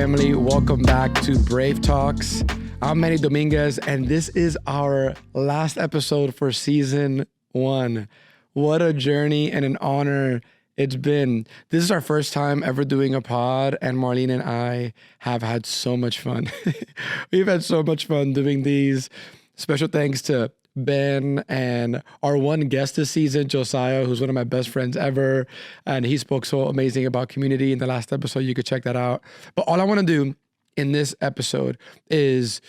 family? Welcome back to Brave Talks. I'm Manny Dominguez, and this is our last episode for season 1. What a journey and an honor it's been. This is our first time ever doing a pod, and Marlene and I have had so much fun. We've had so much fun doing these. Special thanks to Ben and our one guest this season, Josiah, who's one of my best friends ever. And he spoke so amazing about community in the last episode. You could check that out. But all I want to do in this episode is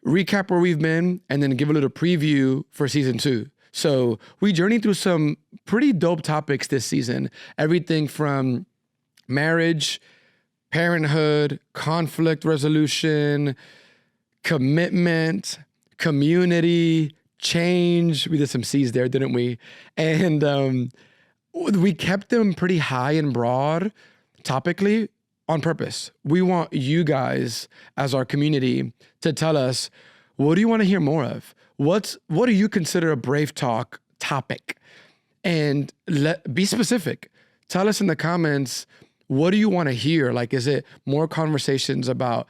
recap where we've been and then give a little preview for season 2. So we journeyed through some pretty dope topics this season. Everything from marriage, parenthood, conflict resolution, commitment, community, change. We did some C's there, didn't we? And we kept them pretty high and broad topically on purpose. We want you guys as our community to tell us, what do you want to hear more of? What do you consider a Brave Talk topic? And be specific. Tell us in the comments, what do you want to hear? Like, is it more conversations about,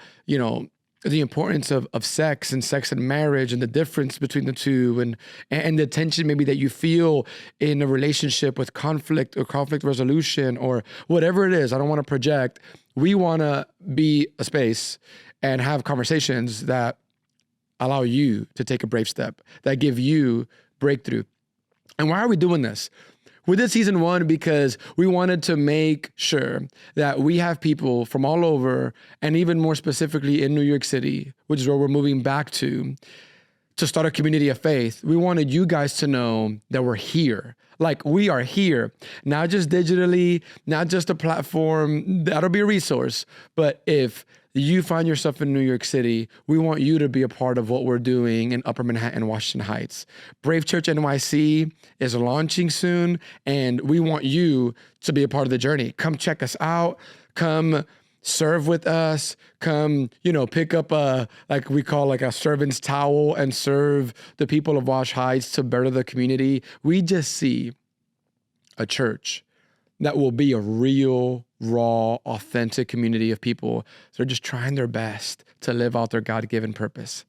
the importance of sex and marriage and the difference between the two and the tension maybe that you feel in a relationship with conflict or conflict resolution or whatever it is. I don't want to project. We want to be a space and have conversations that allow you to take a brave step, that give you breakthrough. And why are we doing this? We did season 1 because we wanted to make sure that we have people from all over, and even more specifically in New York City, which is where we're moving back to start a community of faith. We wanted you guys to know that we're here. Like, we are here, not just digitally, not just a platform. That'll be a resource. But if you find yourself in New York City, we want you to be a part of what we're doing in Upper Manhattan, Washington Heights. Brave Church NYC is launching soon, and we want you to be a part of the journey. Come check us out. Come serve with us. Come, pick up like we call a servant's towel and serve the people of Wash Heights to better the community. We just see a church that will be a real, raw, authentic community of people that are just trying their best to live out their God-given purpose.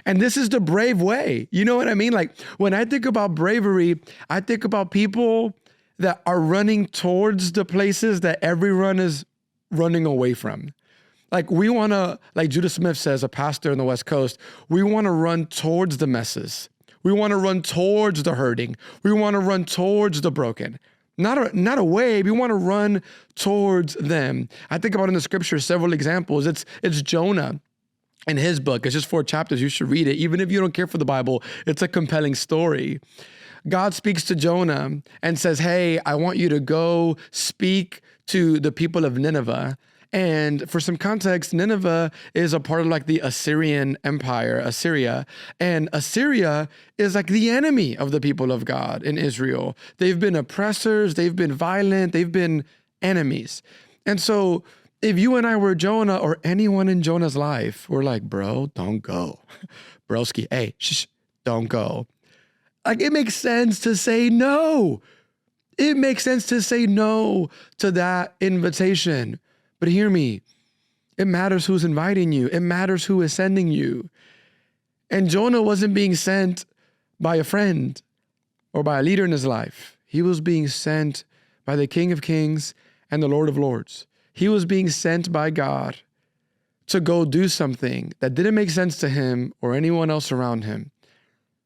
And this is the brave way. You know what I mean? Like, when I think about bravery, I think about people that are running towards the places that everyone is running away from. Like, we want to, like Judah Smith says, a pastor in the West Coast, we want to run towards the messes. We want to run towards the hurting. We want to run towards the broken. Not away. We want to run towards them. I think about in the scripture several examples. It's Jonah in his book. It's just 4 chapters. You should read it. Even if you don't care for the Bible, it's a compelling story. God speaks to Jonah and says, hey, I want you to go speak to the people of Nineveh. And for some context, Nineveh is a part of like the Assyrian Empire, Assyria. And Assyria is like the enemy of the people of God in Israel. They've been oppressors, they've been violent, they've been enemies. And so if you and I were Jonah or anyone in Jonah's life, we're like, bro, don't go. Broski, hey, don't go. Like, it makes sense to say no. It makes sense to say no to that invitation. But hear me, it matters who's inviting you. It matters who is sending you. And Jonah wasn't being sent by a friend or by a leader in his life. He was being sent by the King of Kings and the Lord of Lords. He was being sent by God to go do something that didn't make sense to him or anyone else around him.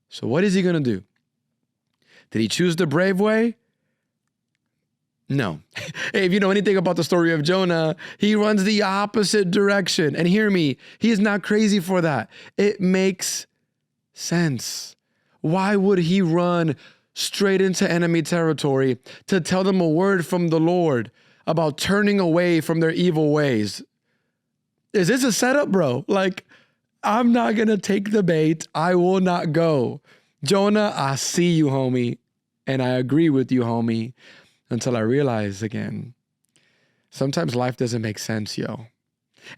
So what is he going to do? Did he choose the brave way? No. If you know anything about the story of Jonah, he runs the opposite direction. And hear me, he is not crazy for that. It makes sense. Why would he run straight into enemy territory to tell them a word from the Lord about turning away from their evil ways? Is this a setup, bro? Like, I'm not going to take the bait. I will not go. Jonah, I see you, homie. And I agree with you, homie. Until I realize again, sometimes life doesn't make sense, yo.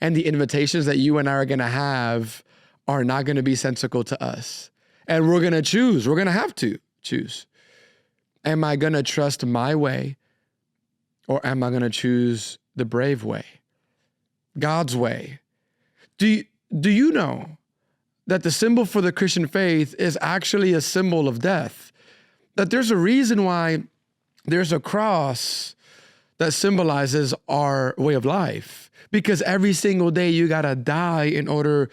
And the invitations that you and I are going to have are not going to be sensical to us. And we're going to choose. We're going to have to choose. Am I going to trust my way, or am I going to choose the brave way? God's way. Do you know that the symbol for the Christian faith is actually a symbol of death? That there's a reason why there's a cross that symbolizes our way of life. Because every single day you gotta die in order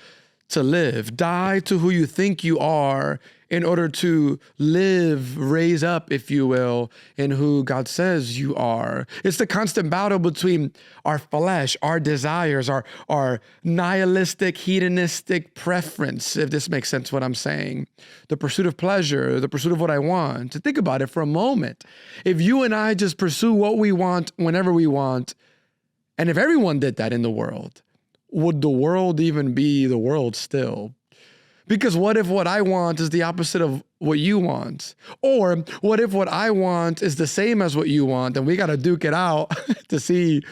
to live. Die to who you think you are in order to live, raise up, if you will, in who God says you are. It's the constant battle between our flesh, our desires, our nihilistic, hedonistic preference, if this makes sense what I'm saying. The pursuit of pleasure, the pursuit of what I want. To think about it for a moment. If you and I just pursue what we want whenever we want, and if everyone did that in the world, would the world even be the world still? Because what if what I want is the opposite of what you want? Or what if what I want is the same as what you want and we got to duke it out to see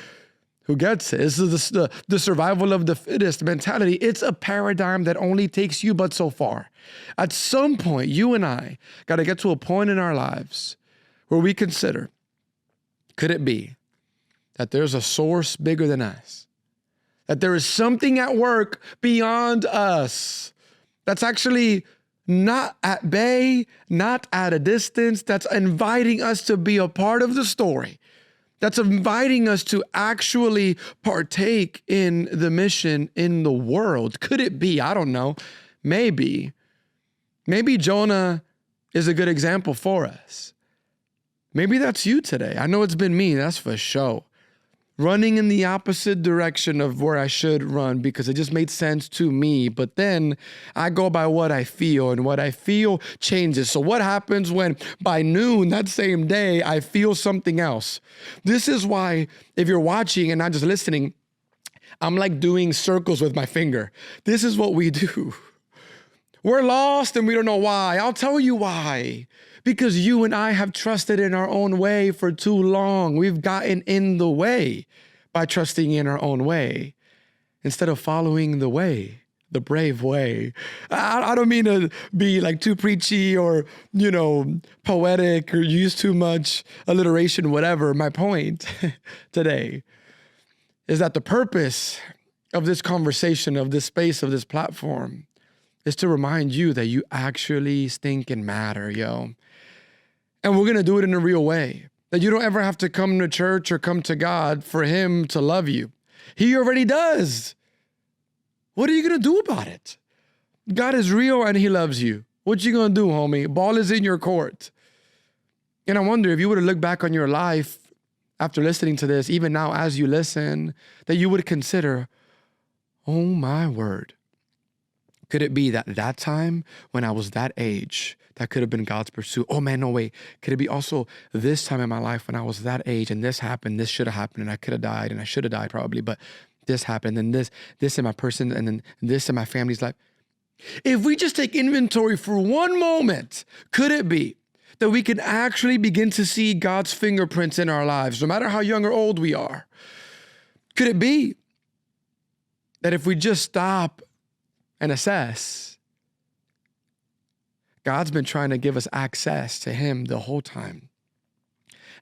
who gets it? This is the survival of the fittest mentality. It's a paradigm that only takes you but so far. At some point, you and I got to get to a point in our lives where we consider, could it be that there's a source bigger than us? That there is something at work beyond us that's actually not at bay, not at a distance, that's inviting us to be a part of the story, that's inviting us to actually partake in the mission in the world. Could it be? I don't know. Maybe Jonah is a good example for us. Maybe that's you today. I know it's been me, that's for sure. Running in the opposite direction of where I should run because it just made sense to me. But then I go by what I feel, and what I feel changes. So what happens when by noon that same day I feel something else? This is why if you're watching and not just listening, I'm like doing circles with my finger. This is what we do. We're lost and we don't know why. I'll tell you why. Because you and I have trusted in our own way for too long. We've gotten in the way by trusting in our own way instead of following the way, the brave way. I don't mean to be like too preachy or, poetic or use too much alliteration, whatever. My point today is that the purpose of this conversation, of this space, of this platform is to remind you that you actually stink and matter, yo. And we're going to do it in a real way. That you don't ever have to come to church or come to God for him to love you. He already does. What are you going to do about it? God is real and he loves you. What you going to do, homie? Ball is in your court. And I wonder if you were to look back on your life after listening to this, even now as you listen, that you would consider, oh my word. Could it be that time when I was that age, that could have been God's pursuit? Oh man, no way. Could it be also this time in my life when I was that age and this happened, this should have happened and I could have died and I should have died probably, but this happened and this in my person and then this in my family's life. If we just take inventory for one moment, could it be that we can actually begin to see God's fingerprints in our lives, no matter how young or old we are? Could it be that if we just stop and assess, God's been trying to give us access to him the whole time,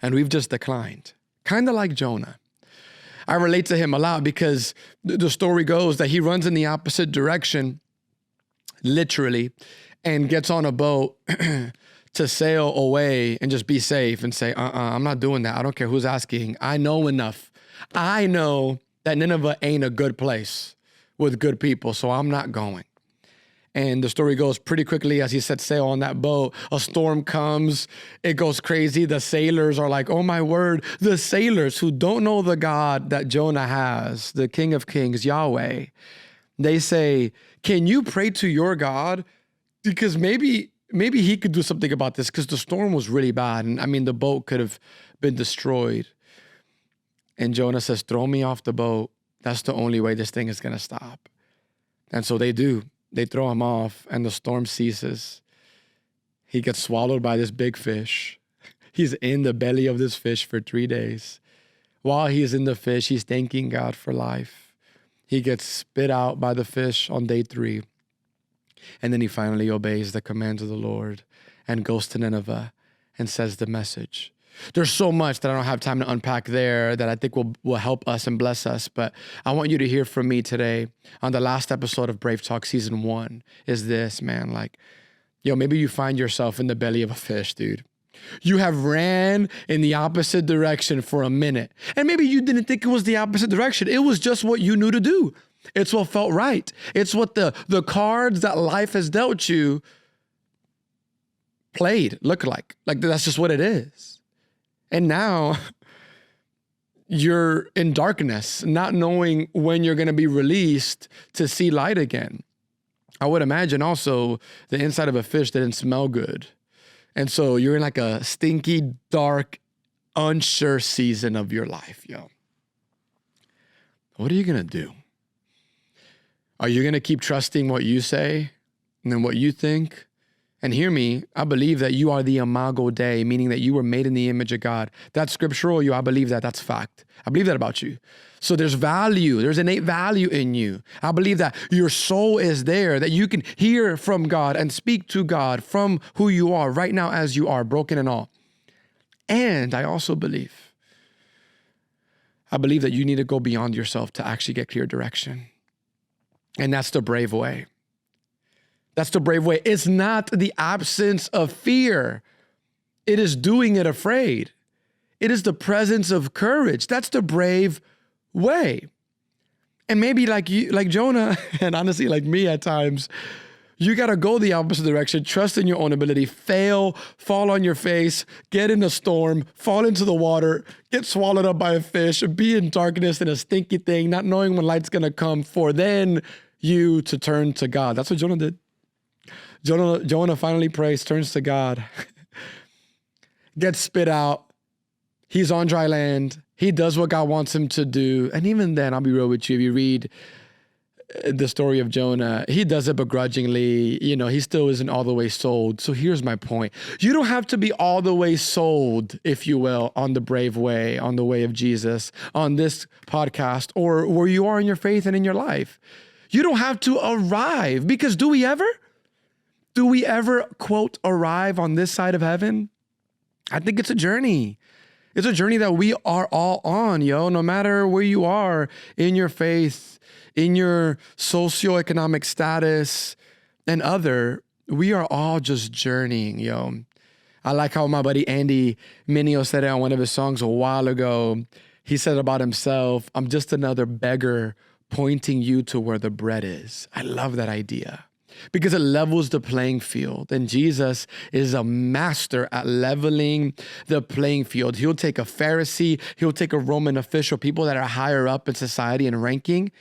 and we've just declined, kind of like Jonah. I relate to him a lot because the story goes that he runs in the opposite direction, literally, and gets on a boat to sail away and just be safe and say, I'm not doing that. I don't care who's asking. I know enough. I know that Nineveh ain't a good place with good people, so I'm not going. And the story goes pretty quickly as he set sail on that boat. A storm comes. It goes crazy. The sailors are like, oh my word. The sailors who don't know the God that Jonah has, the King of Kings, Yahweh, they say, can you pray to your God? Because maybe he could do something about this, because the storm was really bad. And I mean, the boat could have been destroyed. And Jonah says, throw me off the boat. That's the only way this thing is going to stop. And so they do. They throw him off and the storm ceases. He gets swallowed by this big fish. He's in the belly of this fish for 3 days. While he's in the fish, he's thanking God for life. He gets spit out by the fish on day 3. And then he finally obeys the commands of the Lord and goes to Nineveh and says the message. There's so much that I don't have time to unpack there that I think will help us and bless us. But I want you to hear from me today on the last episode of Brave Talk Season 1 is this, man. Like, maybe you find yourself in the belly of a fish, dude. You have ran in the opposite direction for a minute. And maybe you didn't think it was the opposite direction. It was just what you knew to do. It's what felt right. It's what the cards that life has dealt you look like. Like, that's just what it is. And now you're in darkness, not knowing when you're going to be released to see light again. I would imagine also the inside of a fish didn't smell good. And so you're in like a stinky, dark, unsure season of your life, What are you going to do? Are you going to keep trusting what you say and then what you think? And hear me, I believe that you are the imago Dei, meaning that you were made in the image of God. That's scriptural, I believe that. That's fact. I believe that about you. So there's value. There's innate value in you. I believe that your soul is there, that you can hear from God and speak to God from who you are right now as you are, broken and all. And I also believe that you need to go beyond yourself to actually get clear direction. And that's the brave way. That's the brave way. It's not the absence of fear. It is doing it afraid. It is the presence of courage. That's the brave way. And maybe like Jonah, and honestly like me at times, you got to go the opposite direction, trust in your own ability, fail, fall on your face, get in a storm, fall into the water, get swallowed up by a fish, be in darkness in a stinky thing, not knowing when light's going to come, for then you to turn to God. That's what Jonah did. Jonah finally prays, turns to God, gets spit out. He's on dry land. He does what God wants him to do. And even then, I'll be real with you, if you read the story of Jonah, he does it begrudgingly. He still isn't all the way sold. So here's my point. You don't have to be all the way sold, if you will, on the brave way, on the way of Jesus, on this podcast, or where you are in your faith and in your life. You don't have to arrive, because do we ever? Do we ever, quote, arrive on this side of heaven? I think it's a journey. It's a journey that we are all on, no matter where you are in your faith, in your socioeconomic status and other, we are all just journeying, I like how my buddy Andy Mineo said it on one of his songs a while ago. He said about himself, I'm just another beggar pointing you to where the bread is. I love that idea, because it levels the playing field. And Jesus is a master at leveling the playing field. He'll take a Pharisee, he'll take a Roman official, people that are higher up in society and ranking,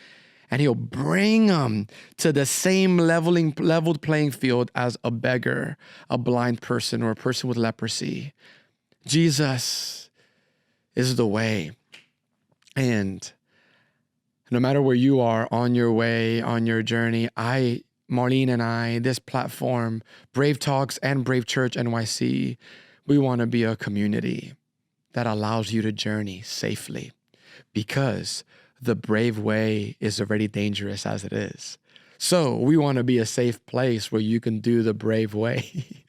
and he'll bring them to the same leveled playing field as a beggar, a blind person, or a person with leprosy. Jesus is the way. And no matter where you are on your way, on your journey, Marlene and I, this platform, Brave Talks and Brave Church NYC, we want to be a community that allows you to journey safely, because the brave way is already dangerous as it is. So we want to be a safe place where you can do the brave way.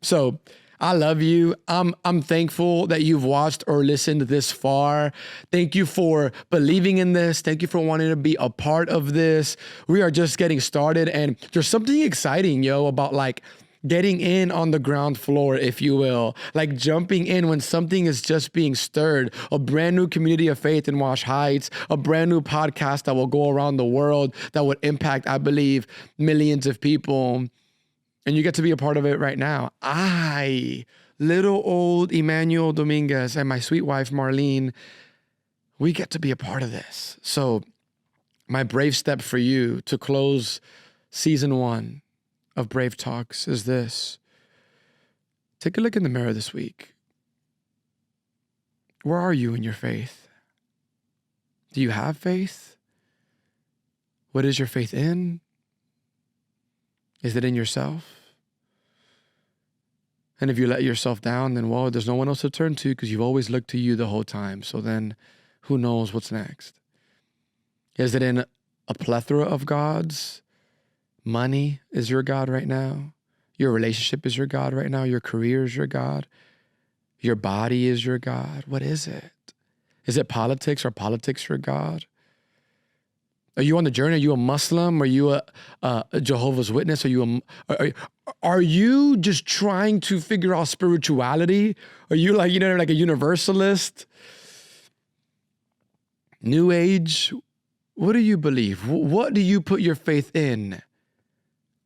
So I love you. I'm thankful that you've watched or listened this far. Thank you for believing in this. Thank you for wanting to be a part of this. We are just getting started, and there's something exciting, about like getting in on the ground floor, if you will, like jumping in when something is just being stirred, a brand new community of faith in Wash Heights, a brand new podcast that will go around the world that would impact, I believe, millions of people. And you get to be a part of it right now. Little old Emmanuel Dominguez, and my sweet wife, Marlene, we get to be a part of this. So my brave step for you to close season 1 of Brave Talks is this. Take a look in the mirror this week. Where are you in your faith? Do you have faith? What is your faith in? Is it in yourself? And if you let yourself down, then, well, there's no one else to turn to, because you've always looked to you the whole time. So then who knows what's next? Is it in a plethora of gods? Money is your God right now. Your relationship is your God right now. Your career is your God. Your body is your God. What is it? Is it politics? Or politics your God? Are you on the journey? Are you a Muslim? Are you a Jehovah's Witness? Are you just trying to figure out spirituality? Are you like a universalist? New Age? What do you believe? What do you put your faith in?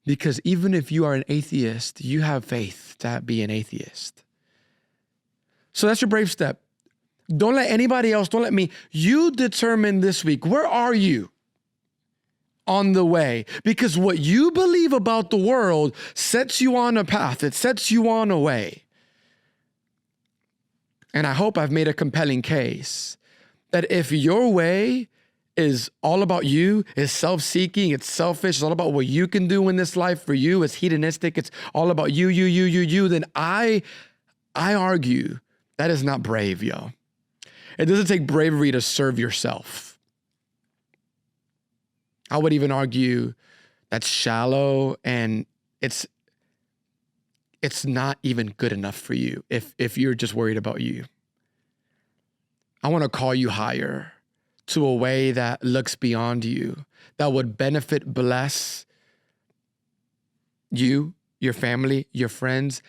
Because even if you are an atheist, you have faith to be an atheist. So that's your brave step. Don't let anybody else, don't let me. You determine this week, where are you on the way? Because what you believe about the world sets you on a path. It sets you on a way. And I hope I've made a compelling case that if your way is all about you, is self-seeking, it's selfish, it's all about what you can do in this life for you, it's hedonistic, it's all about you, then I argue that is not brave, yo. It doesn't take bravery to serve yourself. I would even argue that's shallow, and it's not even good enough for you if you're just worried about you. I want to call you higher to a way that looks beyond you, that would benefit, bless you, your family, your friends,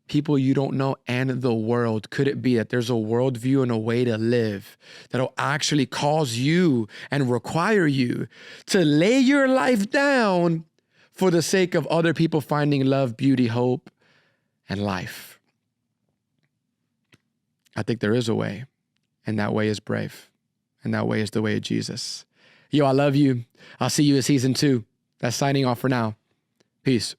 people you don't know, and the world. Could it be that there's a worldview and a way to live that'll actually cause you and require you to lay your life down for the sake of other people finding love, beauty, hope, and life? I think there is a way, and that way is brave, and that way is the way of Jesus. Yo, I love you. I'll see you in season 2. That's signing off for now. Peace.